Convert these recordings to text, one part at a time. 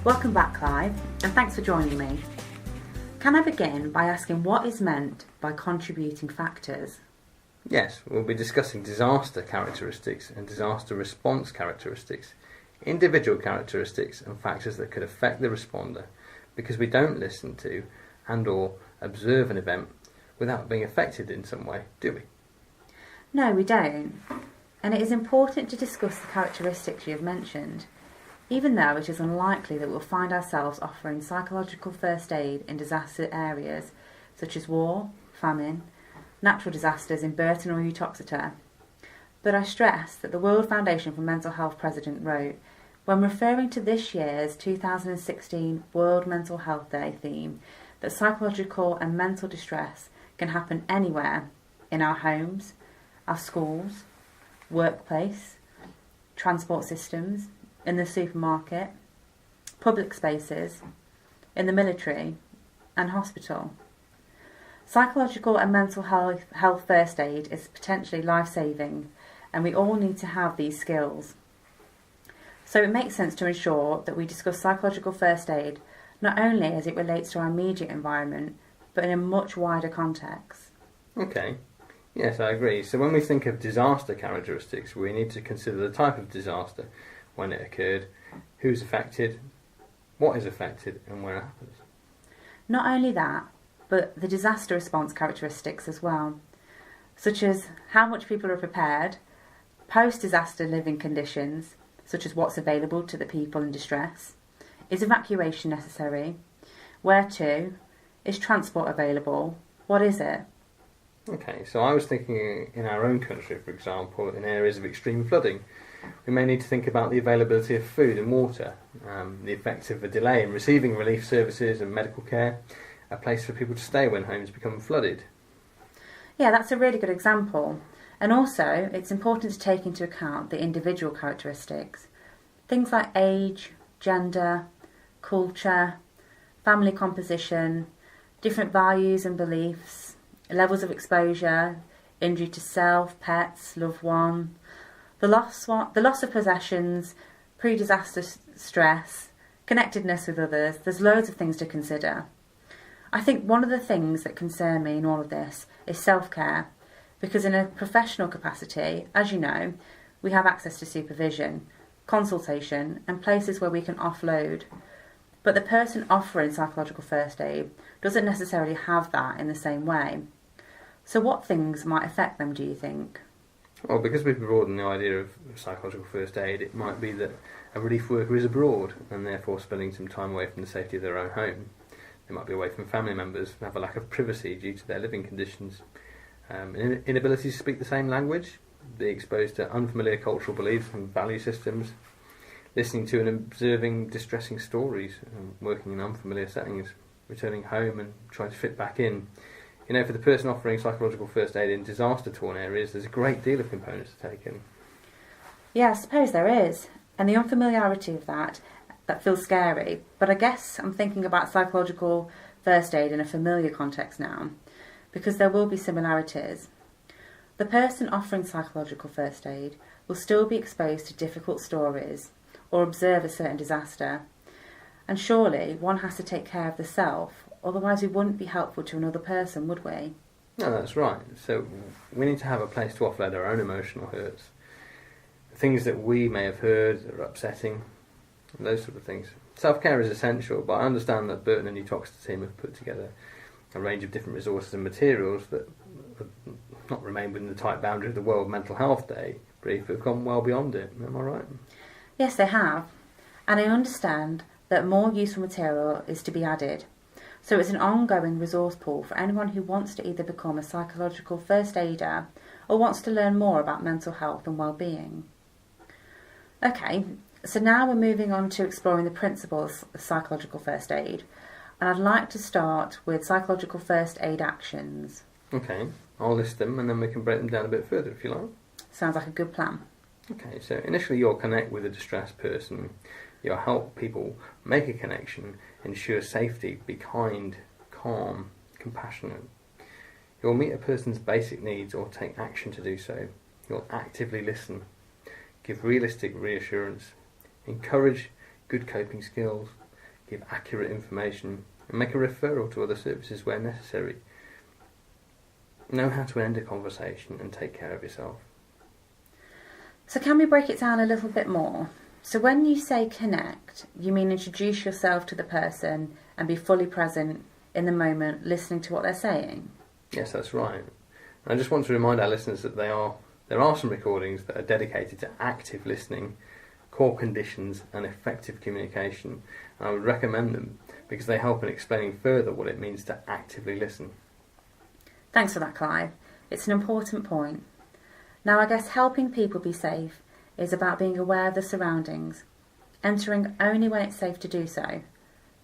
Welcome back, Clive, and thanks for joining me. Can I begin by asking what is meant by contributing factors? Yes, we'll be discussing disaster characteristics and disaster response characteristics, individual characteristics and factors that could affect the responder, because we don't listen to and or observe an event without being affected in some way, do we? No, we don't. And it is important to discuss the characteristics you have mentioned, even though it is unlikely that we'll find ourselves offering psychological first aid in disaster areas such as war, famine, natural disasters in Burton or Uttoxeter. But I stress that the World Foundation for Mental Health president wrote, when referring to this year's 2016 World Mental Health Day theme, that psychological and mental distress can happen anywhere, in our homes, our schools, workplace, transport systems, in the supermarket, public spaces, in the military and hospital. Psychological and mental health first aid is potentially life-saving, and we all need to have these skills. So it makes sense to ensure that we discuss psychological first aid not only as it relates to our immediate environment, but in a much wider context. Okay, yes, I agree. So when we think of disaster characteristics, we need to consider the type of disaster, when it occurred, who's affected, what is affected, and where it happens. Not only that, but the disaster response characteristics as well, such as how much people are prepared, post-disaster living conditions, such as what's available to the people in distress, is evacuation necessary, where to, is transport available, what is it? Okay, so I was thinking in our own country, for example, in areas of extreme flooding, we may need to think about the availability of food and water, the effects of a delay in receiving relief services and medical care, a place for people to stay when homes become flooded. Yeah, that's a really good example. And also, it's important to take into account the individual characteristics. Things like age, gender, culture, family composition, different values and beliefs, levels of exposure, injury to self, pets, loved one, the loss of possessions, pre-disaster stress, connectedness with others. There's loads of things to consider. I think one of the things that concern me in all of this is self-care, because in a professional capacity, as you know, we have access to supervision, consultation and places where we can offload. But the person offering psychological first aid doesn't necessarily have that in the same way. So what things might affect them, do you think? Well, because we've broadened the idea of psychological first aid, it might be that a relief worker is abroad and therefore spending some time away from the safety of their own home. They might be away from family members, have a lack of privacy due to their living conditions, inability to speak the same language, be exposed to unfamiliar cultural beliefs and value systems, listening to and observing distressing stories, working in unfamiliar settings, returning home and trying to fit back in. You know, for the person offering psychological first aid in disaster-torn areas, there's a great deal of components to take in. Yeah, I suppose there is. And the unfamiliarity of that feels scary. But I guess I'm thinking about psychological first aid in a familiar context now, because there will be similarities. The person offering psychological first aid will still be exposed to difficult stories or observe a certain disaster. And surely one has to take care of the self, otherwise we wouldn't be helpful to another person, would we? No, that's right. So we need to have a place to offload our own emotional hurts. Things that we may have heard that are upsetting, those sort of things. Self-care is essential, but I understand that Burton and Uttoxeter team have put together a range of different resources and materials that have not remained within the tight boundary of the World Mental Health Day brief, but have gone well beyond it. Am I right? Yes, they have. And I understand that more useful material is to be added. So it's an ongoing resource pool for anyone who wants to either become a psychological first aider or wants to learn more about mental health and well-being. Okay, so now we're moving on to exploring the principles of psychological first aid. And I'd like to start with psychological first aid actions. Okay, I'll list them and then we can break them down a bit further if you like. Sounds like a good plan. Okay, so initially you'll connect with a distressed person. You'll help people make a connection, ensure safety, be kind, calm, compassionate. You'll meet a person's basic needs or take action to do so. You'll actively listen, give realistic reassurance, encourage good coping skills, give accurate information, and make a referral to other services where necessary. Know how to end a conversation and take care of yourself. So can we break it down a little bit more? So when you say connect, you mean introduce yourself to the person and be fully present in the moment, listening to what they're saying? Yes, that's right. And I just want to remind our listeners that there are some recordings that are dedicated to active listening, core conditions and effective communication. And I would recommend them because they help in explaining further what it means to actively listen. Thanks for that, Clive. It's an important point. Now, I guess helping people be safe is about being aware of the surroundings, entering only when it's safe to do so,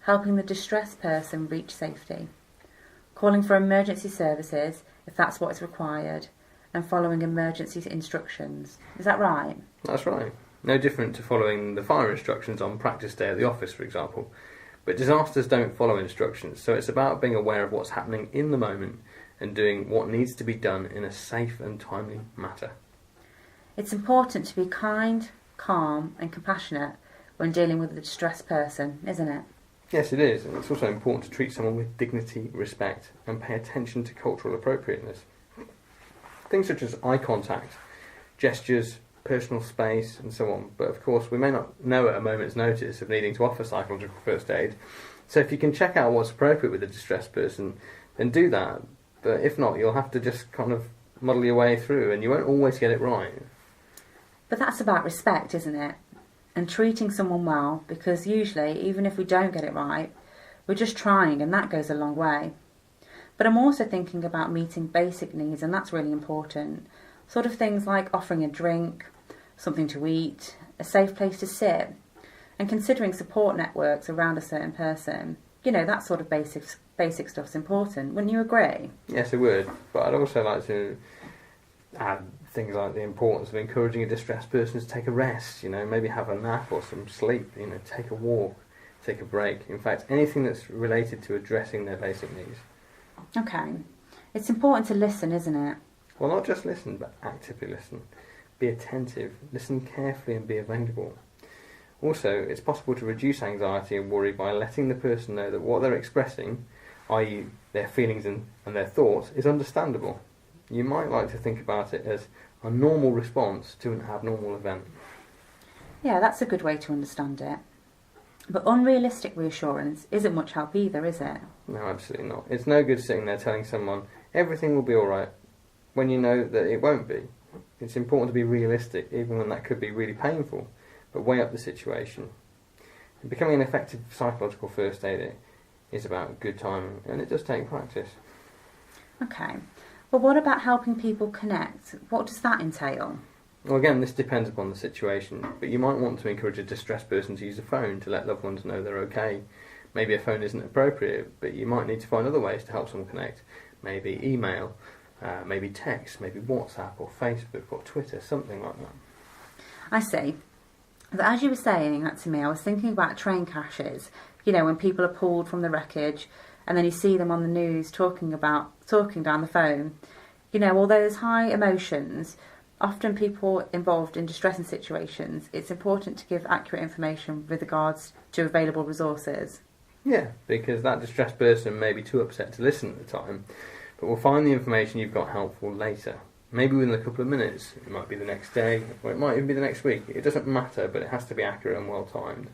helping the distressed person reach safety, calling for emergency services if that's what is required, and following emergency instructions. Is that right? That's right. No different to following the fire instructions on practice day at the office, for example. But disasters don't follow instructions, so it's about being aware of what's happening in the moment and doing what needs to be done in a safe and timely manner. It's important to be kind, calm and compassionate when dealing with a distressed person, isn't it? Yes, it is, and it's also important to treat someone with dignity, respect and pay attention to cultural appropriateness. Things such as eye contact, gestures, personal space and so on, but of course we may not know at a moment's notice of needing to offer psychological first aid, so if you can check out what's appropriate with a distressed person, then do that. But if not, you'll have to just kind of muddle your way through and you won't always get it right. But that's about respect, isn't it? And treating someone well, because usually, even if we don't get it right, we're just trying and that goes a long way. But I'm also thinking about meeting basic needs, and that's really important. Sort of things like offering a drink, something to eat, a safe place to sit, and considering support networks around a certain person. You know, that sort of basic stuff's important. Wouldn't you agree? Yes, I would. But I'd also like to add things like the importance of encouraging a distressed person to take a rest, maybe have a nap or some sleep, take a walk, take a break. In fact, anything that's related to addressing their basic needs. Okay. It's important to listen, isn't it? Well, not just listen, but actively listen. Be attentive, listen carefully and be available. Also, it's possible to reduce anxiety and worry by letting the person know that what they're expressing, i.e. their feelings and their thoughts, is understandable. You might like to think about it as a normal response to an abnormal event. Yeah, that's a good way to understand it. But unrealistic reassurance isn't much help either, is it? No, absolutely not. It's no good sitting there telling someone everything will be alright when you know that it won't be. It's important to be realistic, even when that could be really painful, but weigh up the situation. And becoming an effective psychological first aider is about good timing, and it does take practice. Okay. But what about helping people connect? What does that entail? Well, again, this depends upon the situation, but you might want to encourage a distressed person to use a phone to let loved ones know they're okay. Maybe a phone isn't appropriate, but you might need to find other ways to help someone connect. Maybe email, maybe text, maybe WhatsApp or Facebook or Twitter, something like that. I see. But as you were saying that to me, I was thinking about train crashes. When people are pulled from the wreckage and then you see them on the news talking down the phone. All those high emotions, often people involved in distressing situations, it's important to give accurate information with regards to available resources. Yeah, because that distressed person may be too upset to listen at the time, but will find the information you've got helpful later. Maybe within a couple of minutes, it might be the next day, or it might even be the next week. It doesn't matter, but it has to be accurate and well timed.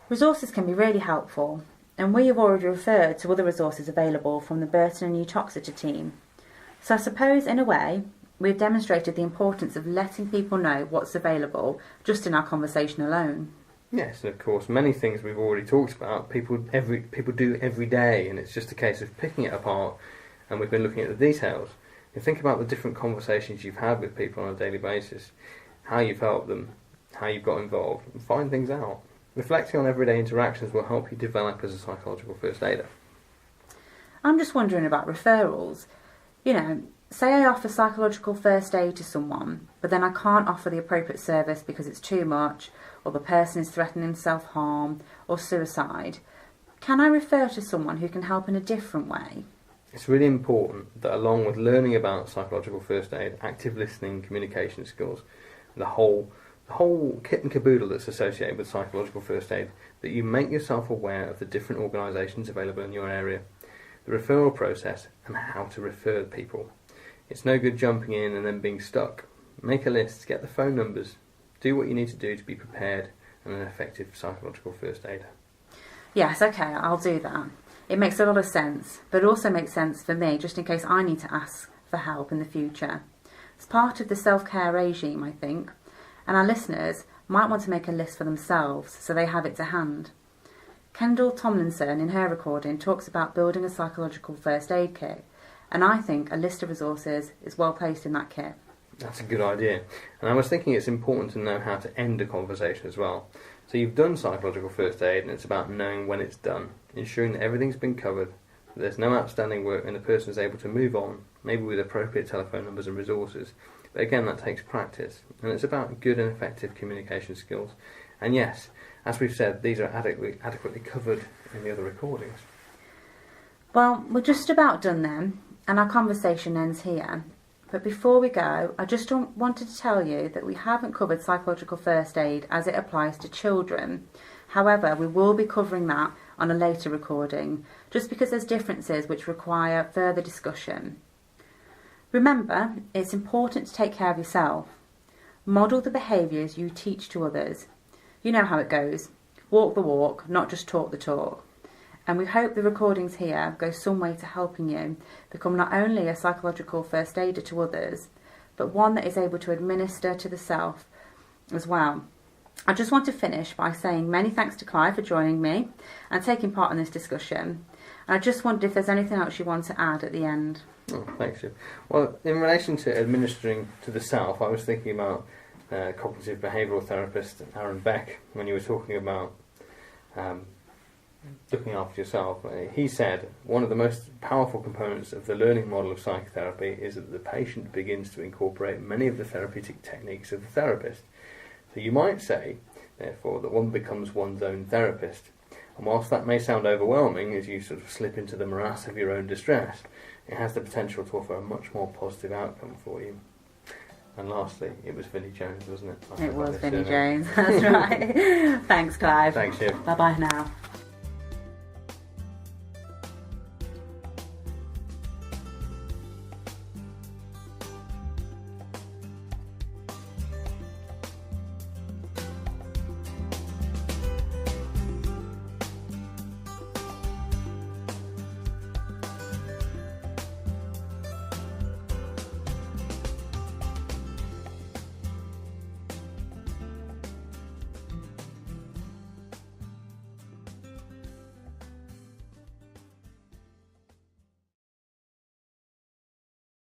Resources can be really helpful, and we have already referred to other resources available from the Burton and Uttoxeter team. So I suppose, in a way, we've demonstrated the importance of letting people know what's available just in our conversation alone. Yes, and of course, many things we've already talked about, people do every day, and it's just a case of picking it apart, and we've been looking at the details. You think about the different conversations you've had with people on a daily basis, how you've helped them, how you've got involved, and find things out. Reflecting on everyday interactions will help you develop as a psychological first aider. I'm just wondering about referrals. Say I offer psychological first aid to someone, but then I can't offer the appropriate service because it's too much, or the person is threatening self-harm or suicide. Can I refer to someone who can help in a different way? It's really important that along with learning about psychological first aid, active listening, communication skills, the whole the whole kit and caboodle that's associated with psychological first aid, that you make yourself aware of the different organisations available in your area, the referral process, and how to refer people. It's no good jumping in and then being stuck. Make a list, get the phone numbers, do what you need to do to be prepared and an effective psychological first aider. Yes, okay, I'll do that. It makes a lot of sense, but it also makes sense for me, just in case I need to ask for help in the future. It's part of the self-care regime, I think, and our listeners might want to make a list for themselves so they have it to hand. Kendall Tomlinson, in her recording, talks about building a psychological first aid kit, and I think a list of resources is well placed in that kit. That's a good idea. And I was thinking it's important to know how to end a conversation as well. So you've done psychological first aid, and it's about knowing when it's done, ensuring that everything's been covered, that there's no outstanding work, and the person is able to move on, maybe with appropriate telephone numbers and resources. But again, that takes practice, and it's about good and effective communication skills. And yes, as we've said, these are adequately covered in the other recordings. Well, we're just about done then, and our conversation ends here. But before we go, I just wanted to tell you that we haven't covered psychological first aid as it applies to children. However, we will be covering that on a later recording, just because there's differences which require further discussion. Remember, it's important to take care of yourself. Model the behaviours you teach to others. You know how it goes. Walk the walk, not just talk the talk. And we hope the recordings here go some way to helping you become not only a psychological first aider to others, but one that is able to administer to the self as well. I just want to finish by saying many thanks to Clive for joining me and taking part in this discussion. And I just wondered if there's anything else you want to add at the end. Oh, thanks, Jim. Well, in relation to administering to the self, I was thinking about cognitive behavioural therapist Aaron Beck when you were talking about looking after yourself. He said one of the most powerful components of the learning model of psychotherapy is that the patient begins to incorporate many of the therapeutic techniques of the therapist. So you might say, therefore, that one becomes one's own therapist. And whilst that may sound overwhelming as you sort of slip into the morass of your own distress, it has the potential to offer a much more positive outcome for you. And lastly, it was Vinnie Jones, wasn't it? It was Vinnie Jones, that's right. Thanks, Clive. Thanks, Jim. Bye-bye now.